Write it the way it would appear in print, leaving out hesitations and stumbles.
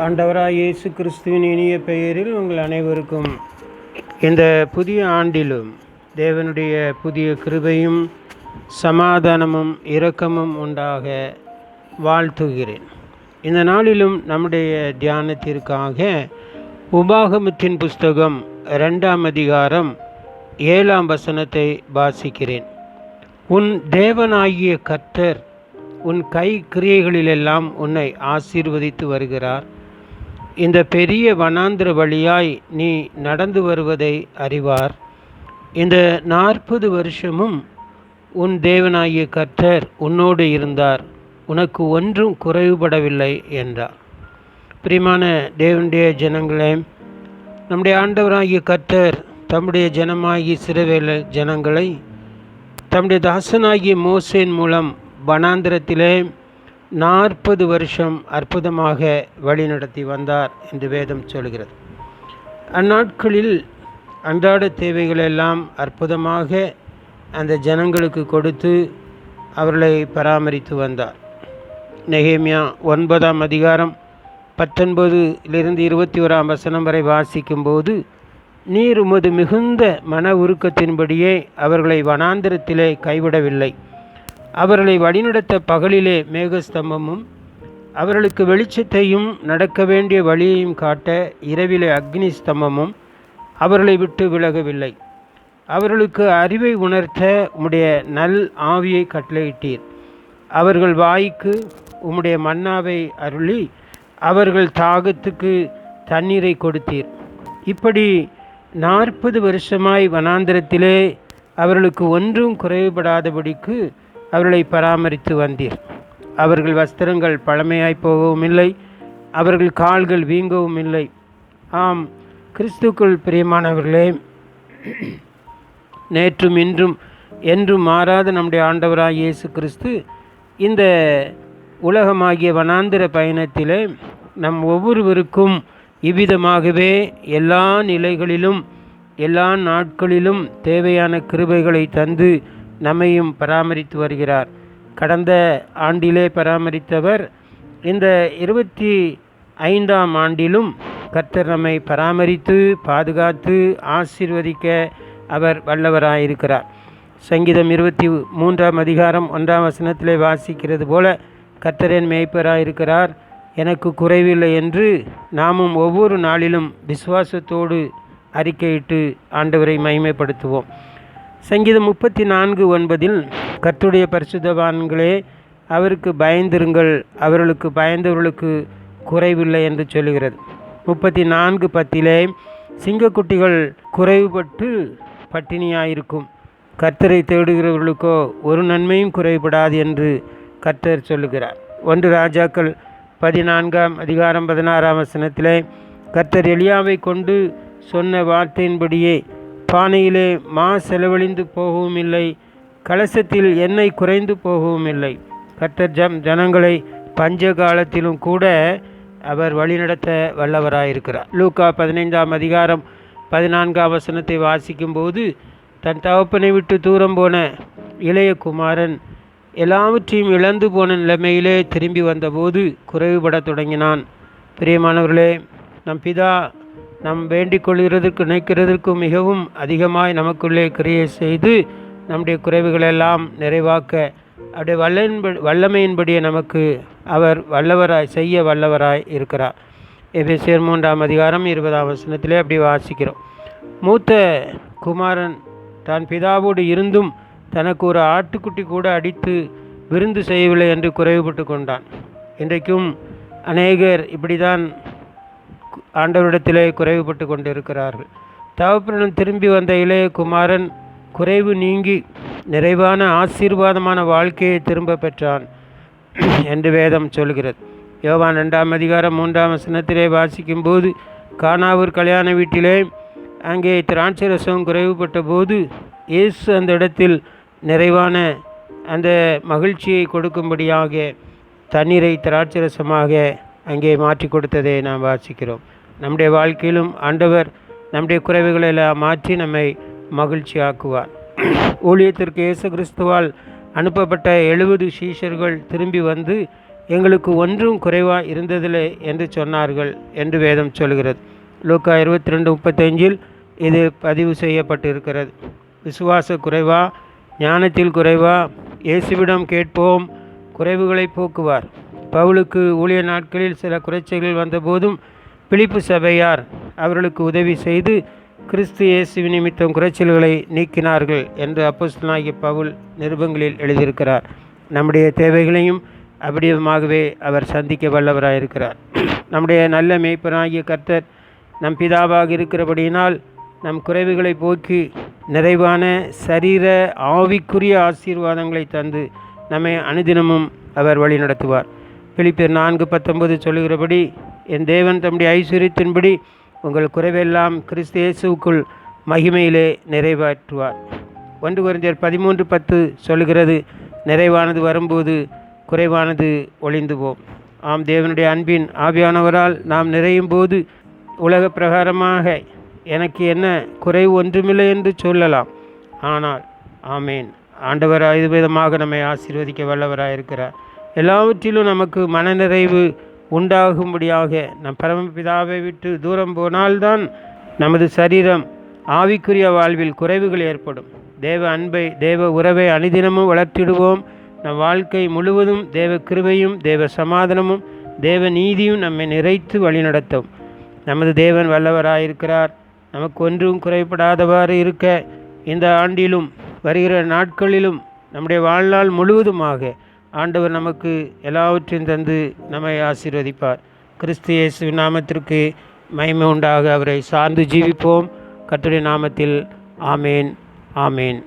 ஆண்டவராய் இயேசு கிறிஸ்துவின் இனிய பெயரில் உங்கள் அனைவருக்கும் இந்த புதிய ஆண்டிலும் தேவனுடைய புதிய கிருபையும் சமாதானமும் இரக்கமும் உண்டாக வாழ்த்துகிறேன். இந்த நாளிலும் நம்முடைய தியானத்திற்காக உபாகமத்தின் புஸ்தகம் 2ஆம் அதிகாரம் 7ஆம் வசனத்தை வாசிக்கிறேன். உன் தேவனாகிய கர்த்தர் உன் கை கிரியைகளிலெல்லாம் உன்னை ஆசீர்வதித்து வருகிறார். இந்த பெரிய வனாந்திர வழியாய் நீ நடந்து வருவதை அறிவார். இந்த 40 வருஷமும் உன் தேவனாகிய கர்த்தர் உன்னோடு இருந்தார், உனக்கு ஒன்றும் குறைவுபடவில்லை என்றார். பிரியமான தேவனுடைய ஜனங்களே, நம்முடைய ஆண்டவராகிய கர்த்தர் தம்முடைய ஜனமாகிய இஸ்ரவேல் ஜனங்களை தம்முடைய தாசனாகிய மோசேயின் மூலம் வனாந்திரத்திலே 40 வருஷம் அற்புதமாக வழிநடத்தி வந்தார் என்று வேதம் சொல்கிறது. அந்நாட்களில் அன்றாட தேவைகளெல்லாம் அற்புதமாக அந்த ஜனங்களுக்கு கொடுத்து அவர்களை பராமரித்து வந்தார். நெகேமியா 9ஆம் அதிகாரம் 19 21 வசனம் வரை வாசிக்கும்போது, நீர் உமது மிகுந்த மன உருக்கத்தின்படியே அவர்களை வனாந்திரத்திலே கைவிடவில்லை. அவர்களை வழிநடத்த பகலிலே மேகஸ்தம்பமும் அவர்களுக்கு வெளிச்சத்தையும் நடக்க வேண்டிய வழியையும் காட்ட இரவிலே அக்னி ஸ்தம்பமும் அவர்களை விட்டு விலகவில்லை. அவர்களுக்கு அறிவை உணர்த்த உம்முடைய நல் ஆவியை கட்டளையிட்டீர். அவர்கள் வாய்க்கு உம்முடைய மன்னாவை அருளி அவர்கள் தாகத்துக்கு தண்ணீரை கொடுத்தீர். இப்படி 40 வருஷமாய் வனாந்திரத்திலே அவர்களுக்கு ஒன்றும் குறைவுபடாதபடிக்கு அவர்களை பராமரித்து வந்தீர். அவர்கள் வஸ்திரங்கள் பழமையாய் போகவும் இல்லை, அவர்கள் கால்கள் வீங்கவும் இல்லை. ஆம், கிறிஸ்துக்குள் பிரியமானவர்களே, நேற்றும் இன்றும் என்றும் மாறாத நம்முடைய ஆண்டவராய் இயேசு கிறிஸ்து இந்த உலகமாகிய வனாந்திர பயணத்திலே நம் ஒவ்வொருவருக்கும் இவ்விதமாகவே எல்லா நிலைகளிலும் எல்லா நாட்களிலும் தேவையான கிருபைகளை தந்து நம்மையும் பராமரித்து வருகிறார். கடந்த ஆண்டிலே பராமரித்தவர் இந்த 25ஆம் ஆண்டிலும் கர்த்தர் நம்மை பராமரித்து பாதுகாத்து ஆசீர்வதிக்க அவர் வல்லவராயிருக்கிறார். சங்கீதம் 23ஆம் அதிகாரம் 1ஆம் வசனத்திலே வாசிக்கிறது போல, கர்த்தரின் மேய்ப்பராயிருக்கிறார், எனக்கு குறைவில்லை என்று நாமும் ஒவ்வொரு நாளிலும் விசுவாசத்தோடு அறிக்கையிட்டு ஆண்டவரை மகிமைப்படுத்துவோம். சங்கீதம் 34:9 கர்த்தருடைய பரிசுத்தவான்களே, அவருக்கு பயந்திருங்கள், அவர்களுக்கு பயந்தவர்களுக்கு குறைவில்லை என்று சொல்லுகிறது. 34:10 சிங்கக்குட்டிகள் குறைவுபட்டு பட்டினியாயிருக்கும், கர்த்தரை தேடுகிறவர்களுக்கோ ஒரு நன்மையும் குறைபடாது என்று கர்த்தர் சொல்லுகிறார். 1 ராஜாக்கள் 14ஆம் அதிகாரம் 16ஆம் வசனத்திலே, கர்த்தர் எலியாவை கொண்டு சொன்ன வார்த்தையின்படியே பானையிலே மா செலவழிந்து போகவும் இல்லை, கலசத்தில் எண்ணெய் குறைந்து போகவும் இல்லை. கர்த்தர் ஜனங்களை பஞ்ச காலத்திலும் கூட அவர் வழிநடத்த வல்லவராயிருக்கிறார். லூக்கா 15ஆம் அதிகாரம் 14ஆம் வசனத்தை வாசிக்கும்போது, தன் தகப்பனை விட்டு தூரம் போன இளைய குமாரன் எல்லாவற்றையும் இழந்து போன நிலைமையிலே திரும்பி வந்தபோது குறைவுபட தொடங்கினான். பிரியமானவர்களே, நம் பிதா நாம் வேண்டிக் கொள்கிறதற்கு நினைக்கிறதற்கும் மிகவும் அதிகமாய் நமக்குள்ளே கிரியை செய்து நம்முடைய குறைவுகளெல்லாம் நிறைவாக்க அவருடைய வல்லமையின்படியே நமக்கு அவர் செய்ய வல்லவராய் இருக்கிறார். எபேசியர் 3ஆம் அதிகாரம் 20ஆம் வசனத்திலே அப்படி வாசிக்கிறோம். மூத்த குமாரன் தான் பிதாவோடு இருந்தும் தனக்கு ஒரு ஆட்டுக்குட்டி கூட அடித்து விருந்து செய்யவில்லை என்று குறைவுபட்டு கொண்டான். இன்றைக்கும் அநேகர் இப்படி தான் ஆண்டவரிடத்திலே குறைவுபட்டு கொண்டிருக்கிறார்கள். தகப்பனுடன் திரும்பி வந்த இளைய குமாரன் குறைவு நீங்கி நிறைவான ஆசீர்வாதமான வாழ்க்கையை திரும்ப பெற்றான் என்று வேதம் சொல்கிறது. யோவான் 2ஆம் அதிகாரம் 3ஆம் வசனத்திலே வாசிக்கும்போது, கானாவூர் கல்யாண வீட்டிலே அங்கே திராட்சை ரசம் குறைவுபட்ட போது இயேசு அந்த இடத்தில் நிறைவான அந்த மகிழ்ச்சியை கொடுக்கும்படியாக தண்ணீரை திராட்சை ரசமாக அங்கே மாற்றி கொடுத்ததை நாம் வாசிக்கிறோம். நம்முடைய வாழ்க்கையிலும் ஆண்டவர் நம்முடைய குறைவுகளை எல்லாம் மாற்றி நம்மை மகிழ்ச்சி ஆக்குவார். ஊழியத்திற்கு இயேசு கிறிஸ்துவால் அனுப்பப்பட்ட 70 சீஷர்கள் திரும்பி வந்து எங்களுக்கு ஒன்றும் குறைவாக இருந்ததில்லை என்று சொன்னார்கள் என்று வேதம் சொல்கிறது. லூக்கா 22:35 இது பதிவு செய்யப்பட்டிருக்கிறது. விசுவாச குறைவா, ஞானத்தில் குறைவா? இயேசுவிடம் கேட்போம், குறைவுகளை போக்குவார். பவுலுக்கு ஊழிய நாட்களில் சில குறைச்சல்கள் வந்தபோதும் பிலிப்பு சபையார் அவர்களுக்கு உதவி செய்து கிறிஸ்து இயேசு நிமித்தம் குறைச்சல்களை நீக்கினார்கள் என்று அப்போஸ்தலனாகிய பவுல் நிருபங்களில் எழுதியிருக்கிறார். நம்முடைய தேவைகளையும் அப்படியமாகவே அவர் சந்திக்க வல்லவராயிருக்கிறார். நம்முடைய நல்ல மேய்ப்பனாகிய கர்த்தர் நம் பிதாவாக இருக்கிறபடியினால் நம் குறைவுகளை போக்கி நிறைவான சரீர ஆவிக்குரிய ஆசீர்வாதங்களை தந்து நம்மை அனுதினமும் அவர் வழி நடத்துவார். பிலிப்பியர் 4:19 சொல்லுகிறபடி, என் தேவன் தம்முடைய ஐஸ்வர்யத்தின்படி உங்கள் குறைவெல்லாம் கிறிஸ்து இயேசுவுக்குள் மகிமையிலே நிறைவேற்றுவார். 1 கொரிந்தியர் 13:10 சொல்லுகிறது, நிறைவானது வரும்போது குறைவானது ஒளிந்து போம். ஆம், தேவனுடைய அன்பின் ஆவியானவரால் நாம் நிறையும் போது உலக பிரகாரமாக எனக்கு என்ன குறைவு ஒன்றுமில்லை என்று சொல்லலாம். ஆனால் ஆமேன், ஆண்டவர் விதமாக நம்மை ஆசீர்வதிக்க வல்லவராயிருக்கிறார். எல்லாவற்றிலும் நமக்கு மனநிறைவு உண்டாகும்படியாக நம் பரமபிதாவை விட்டு தூரம் போனால்தான் நமது சரீரம் ஆவிக்குரிய வாழ்வில் குறைவுகள் ஏற்படும். தேவ அன்பை, தேவ உறவை அனுதினமும் வளர்த்திடுவோம். நம் வாழ்க்கை முழுவதும் தேவ கிருபையும் தேவ சமாதானமும் தேவ நீதியும் நம்மை நிறைத்து வழிநடத்தும். நமது தேவன் வல்லவராயிருக்கிறார். நமக்கு ஒன்றும் குறைபடாதவாறு இருக்க இந்த ஆண்டிலும் வருகிற நாட்களிலும் நம்முடைய வாழ்நாள் முழுவதுமாக ஆண்டவர் நமக்கு எல்லாவற்றையும் தந்து நம்மை ஆசீர்வதிப்பார். கிறிஸ்து இயேசு நாமத்திற்கு மகிமை உண்டாக அவரை சார்ந்து ஜீவிப்போம். கர்த்தருடைய நாமத்தில் ஆமேன், ஆமேன்.